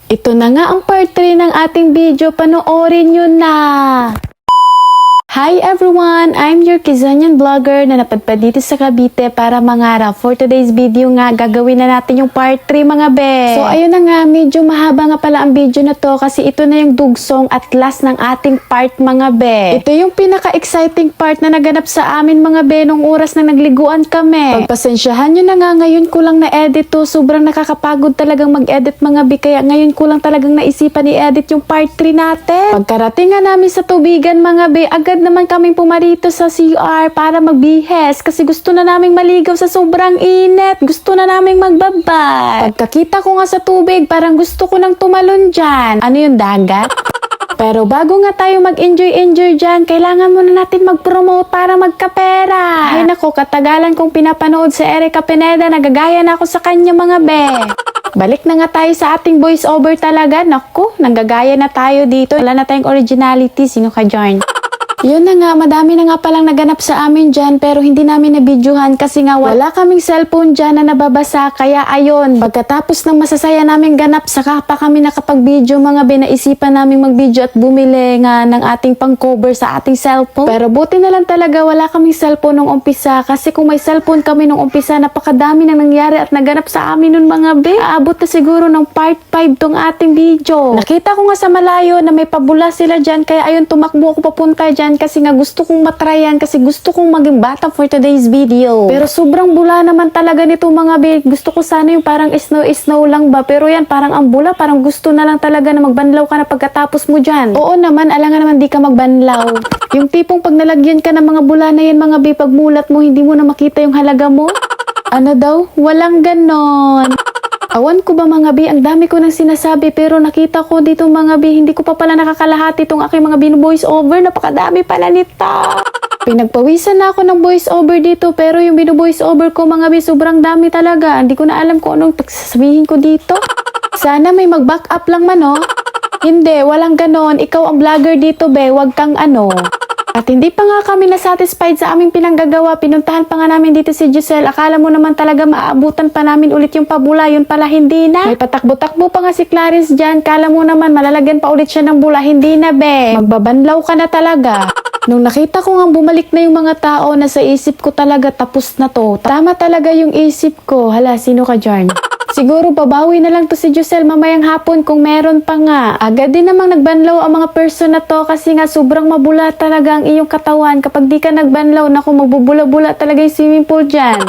Ito na nga ang part 3 ng ating video, panoorin nyo na! Hi everyone! I'm your Quezonian vlogger na napadpad dito sa Cavite para mangarap. For today's video nga, gagawin na natin yung part 3 mga be. So ayun na nga, medyo mahaba nga pala ang video na to kasi ito na yung dugsong at last ng ating part mga be. Ito yung pinaka-exciting part na naganap sa amin mga be nung oras na nagliguan kami. Pagpasensyahan nyo na nga, ngayon ko lang na-edit to. Sobrang nakakapagod talagang mag-edit mga be, kaya ngayon ko lang talagang naisipan i-edit yung part 3 natin. Pagkarating nga namin sa tubigan mga be, agad naman kaming pumarito sa CR para magbihes kasi gusto na naming maligaw sa sobrang init. Gusto na naming magbabad. Pagkakita ko nga sa tubig, parang gusto ko nang tumalon dyan. Ano yung dagat? Pero bago nga tayo mag-enjoy dyan, kailangan muna natin mag-promote para magkapera. Ay nako, katagalan kong pinapanood sa Erica Pineda, nagagaya na ako sa kanya mga be. Balik na nga tayo sa ating voice over talaga. Naku, nanggagaya na tayo dito. Wala na tayong originality. Sino ka dyan? Yun na nga, madami na nga palang naganap sa amin dyan pero hindi namin nabidyohan kasi nga wala kaming cellphone dyan na nababasa. Kaya ayun, pagkatapos ng masasaya namin ganap, saka pa kami nakapag-video mga binaisipan namin mag-video at bumili nga ng ating pang-cover sa ating cellphone. Pero buti na lang talaga wala kaming cellphone nung umpisa kasi kung may cellphone kami nung umpisa, napakadami na nangyari at naganap sa amin nun mga be. Aabot na siguro ng part 5 tong ating video. Nakita ko nga sa malayo na may pabula sila dyan kaya ayun, tumakbo ako papunta dyan kasi nga gusto kong matryan kasi gusto kong maging bata for today's video. Pero sobrang bula naman talaga nito mga be. Gusto ko sana yung parang snow lang ba, pero yan parang ang bula, parang gusto na lang talaga na magbanlaw ka na pagkatapos mo dyan. Oo naman, alangan naman di ka magbanlaw. Yung tipong pag nalagyan ka ng mga bula na yan mga be, pag mulat mo hindi mo na makita yung halaga mo. Ano daw? Walang ganon. Awan ko ba mga bi, ang dami ko nang sinasabi pero nakita ko dito mga bi, hindi ko pa pala nakakalahati itong aking mga binu-voice over, napakadami pala nito. Pinagpawisan na ako ng voice over dito pero yung binu-voice over ko mga bi, sobrang dami talaga. Hindi ko na alam kung anong pagsasabihin ko dito. Sana may mag-back up lang man oh. Hindi, walang ganon. Ikaw ang vlogger dito be, wag kang ano. At hindi pa nga kami na-satisfied sa aming pinanggagawa. Pinuntahan pa nga namin dito si Giselle. Akala mo naman talaga maaabutan pa namin ulit yung pabula. Yun pala hindi na. May patakbo-takbo pa nga si Clarice dyan. Kala mo naman malalagyan pa ulit siya ng bula. Hindi na be. Magbabanlaw ka na talaga. Nung nakita ko nga bumalik na yung mga tao, nasa isip ko talaga tapos na to. Tama talaga yung isip ko. Hala, sino ka dyan? Siguro babawi na lang to si Giselle mamayang hapon kung meron pa nga. Agad din namang nagbanlaw ang mga person na to kasi nga sobrang mabula talaga ang iyong katawan. Kapag di ka nagbanlaw, naku, magbubula-bula talaga yung swimming pool dyan.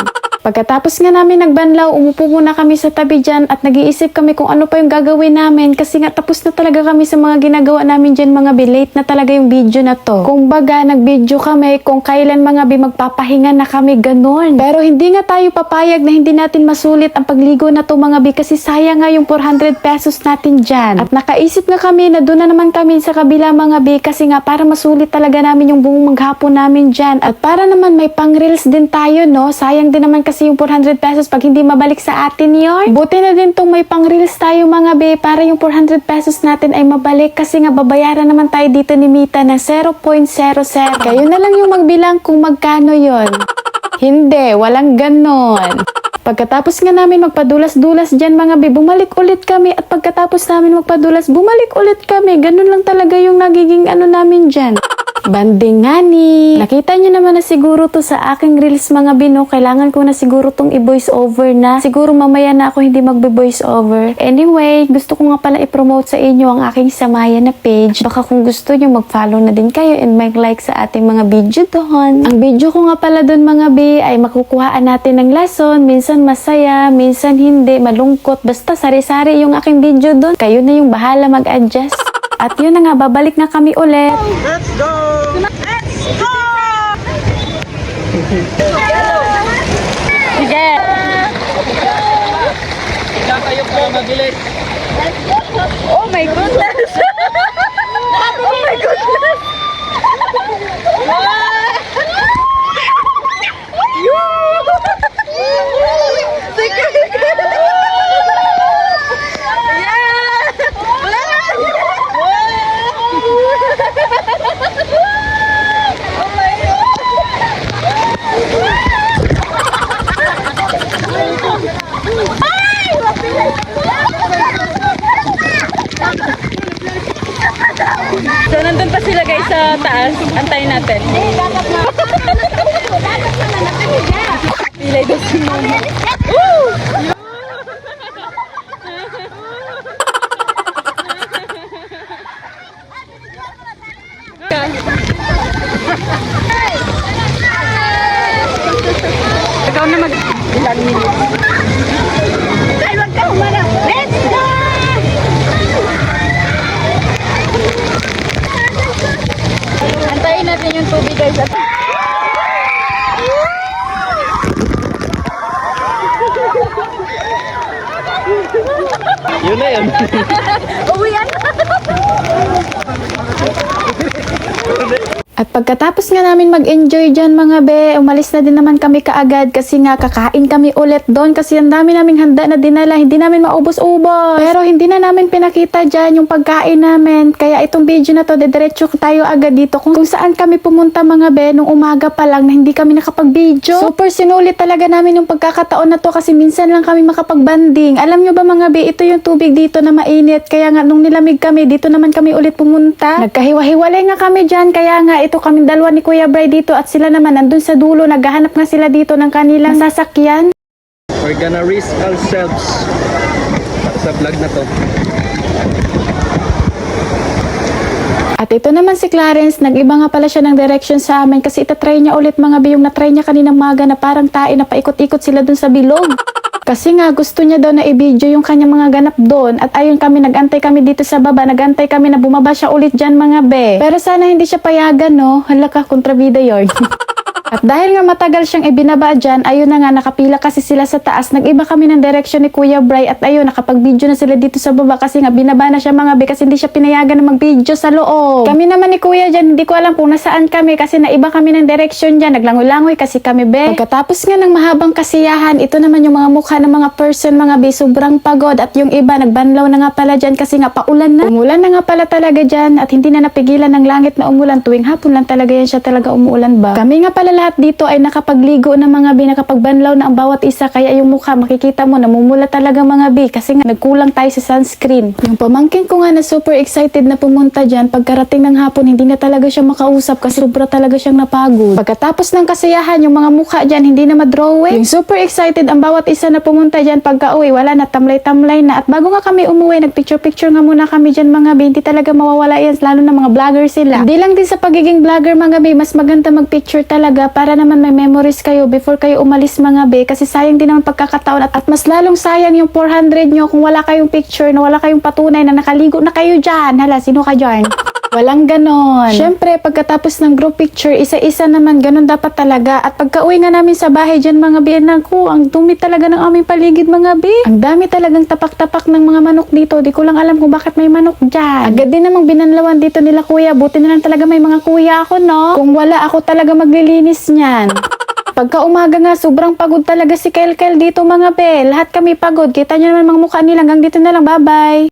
Pagkatapos nga namin nagbanlaw, umupo muna kami sa tabi dyan at nag-iisip kami kung ano pa yung gagawin namin kasi nga tapos na talaga kami sa mga ginagawa namin dyan mga bi. Late na talaga yung video na to. Kung baga, nag-video kami kung kailan mga bi magpapahinga na kami, ganun. Pero hindi nga tayo papayag na hindi natin masulit ang pagligo na to mga bi kasi sayang nga yung 400 pesos natin dyan. At nakaisip nga kami na doon na naman kami sa kabila mga bi kasi nga para masulit talaga namin yung buong maghapon namin dyan. At para naman may pang-reels din tayo, no? Sayang din naman kasi yung 400 pesos pag hindi mabalik sa atin yun. Buti na din tong may pang-reels tayo mga be para yung 400 pesos natin ay mabalik kasi nga babayaran naman tayo dito ni Mita na 0.00. Kayo na lang yung magbilang kung magkano yon. Hindi, walang ganon. Pagkatapos nga namin magpadulas-dulas dyan mga be, bumalik ulit kami at pagkatapos namin magpadulas, bumalik ulit kami. Ganun lang talaga yung nagiging ano namin dyan. Banding nga ni. Nakita nyo naman na siguro to sa aking reels mga bino. Kailangan ko na siguro tong i-voice over na. Siguro mamaya na ako hindi magbe-voice over. Anyway, gusto ko nga pala i-promote sa inyo ang aking Samaya na page. Baka kung gusto nyo mag-follow na din kayo and mag-like sa ating mga video doon. Ang video ko nga pala doon mga bi ay makukuhaan natin ng lesson. Minsan masaya, minsan hindi, malungkot. Basta sari-sari yung aking video doon. Kayo na yung bahala mag-adjust. At yun na nga, babalik na kami ulit. Let's go! Let's go! Sige! Ikaw kayo para mabilis. Oh my goodness! Oh my goodness! nandun pa sila guys sa taas. Antayin natin. Pilay daw si Mama. Ikaw na mag... Ilang minutes. Ay, wag ka humarap. Let's go! Antayin natin yung tubig guys. At... Yun na yun. Uwian! At pagkatapos nga namin mag-enjoy dyan mga be, umalis na din naman kami kaagad kasi nga kakain kami ulit doon kasi ang dami naming handa na dinala, hindi namin maubos-ubos. Pero hindi na namin pinakita dyan yung pagkain namin. Kaya itong video na to, dediretso tayo agad dito kung saan kami pumunta mga be nung umaga pa lang na hindi kami nakapag-video. Super sinulit talaga namin yung pagkakataon na to kasi minsan lang kami makapag-banding. Alam nyo ba mga be, ito yung tubig dito na mainit. Kaya nga nung nilamig kami, dito naman kami ulit pumunta. Nagkahiwa-hiwalay nga kami dyan, kaya nga ito kami dalawa ni Kuya Bray dito at sila naman nandun sa dulo, naghahanap nga sila dito ng kanilang sasakyan. We're gonna risk ourselves sa vlog na to. At ito naman si Clarence, nag-iba nga pala siya ng direction sa amin kasi itatry niya ulit mga biyong na-try niya kaninang maga na parang tae na paikot-ikot sila dun sa bilog. Kasi nga gusto niya daw na i-video yung kanyang mga ganap doon at ayun kami, nagantay kami dito sa baba, nagantay kami na bumaba siya ulit dyan mga be. Pero sana hindi siya payagan no, hala ka, kontrabida yun. At dahil nga matagal siyang ibinaba dyan, ayun na nga, nakapila kasi sila sa taas. Nag-iba kami ng direction ni Kuya Bray at ayun, nakapag-video na sila dito sa baba kasi nga binaba na siya mga be kasi hindi siya pinayagan na mag-video sa loob. Kami naman ni Kuya dyan, hindi ko alam kung nasaan kami kasi naiba kami ng direction dyan. Naglangoy-langoy kasi kami be. Pagkatapos nga ng mahabang kasiyahan, ito naman yung mga mukha ng mga person mga be, sobrang pagod at yung iba nagbanlaw na nga pala dyan kasi nga paulan na. Umulan na nga pala talaga dyan at hindi na napigilan ng langit na umulan. Tuwing hapon lang talaga yan siya talaga umuulan ba. Kami nga pala lahat dito ay nakapagligo na mga bi, nakapagbanlaw na ang bawat isa kaya yung mukha makikita mo namumula talaga mga bi kasi nga nagkulang tayo sa sunscreen. Yung pamangkin ko nga na super excited na pumunta dyan, pagkarating ng hapon hindi na talaga siya makausap kasi sobra talaga siyang napagod. Pagkatapos ng kasiyahan, yung mga mukha dyan hindi na madrawing. Yung super excited ang bawat isa na pumunta dyan, pagka uwi wala na, tamlay-tamlay na. At bago nga kami umuwi, nagpicture-picture nga muna kami dyan mga bi, hindi talaga mawawala yan, lalo na mga vlogger sila. Hindi lang din sa pagiging vlogger mga bi, mas maganda magpicture talaga para naman may memories kayo before kayo umalis mga be kasi sayang din naman pagkakataon at mas lalong sayang yung 400 nyo kung wala kayong picture na wala kayong patunay na nakaligo na kayo dyan. Hala, sino ka dyan? Walang ganon. Syempre, pagkatapos ng group picture, isa-isa naman, ganon dapat talaga. At pagka-uwi nga namin sa bahay dyan mga biyanan ko, ang dumi talaga ng aming paligid mga bi. Ang dami talagang tapak-tapak ng mga manok dito. Di ko lang alam kung bakit may manok dyan. Agad din namang binanlawan dito nila kuya. Buti na lang talaga may mga kuya ako, no? Kung wala, ako talaga maglilinis niyan. Pagka umaga nga, sobrang pagod talaga si Kel dito mga be. Lahat kami pagod. Kita nyo naman mga mukha nila. Hanggang dito na lang. Bye-bye!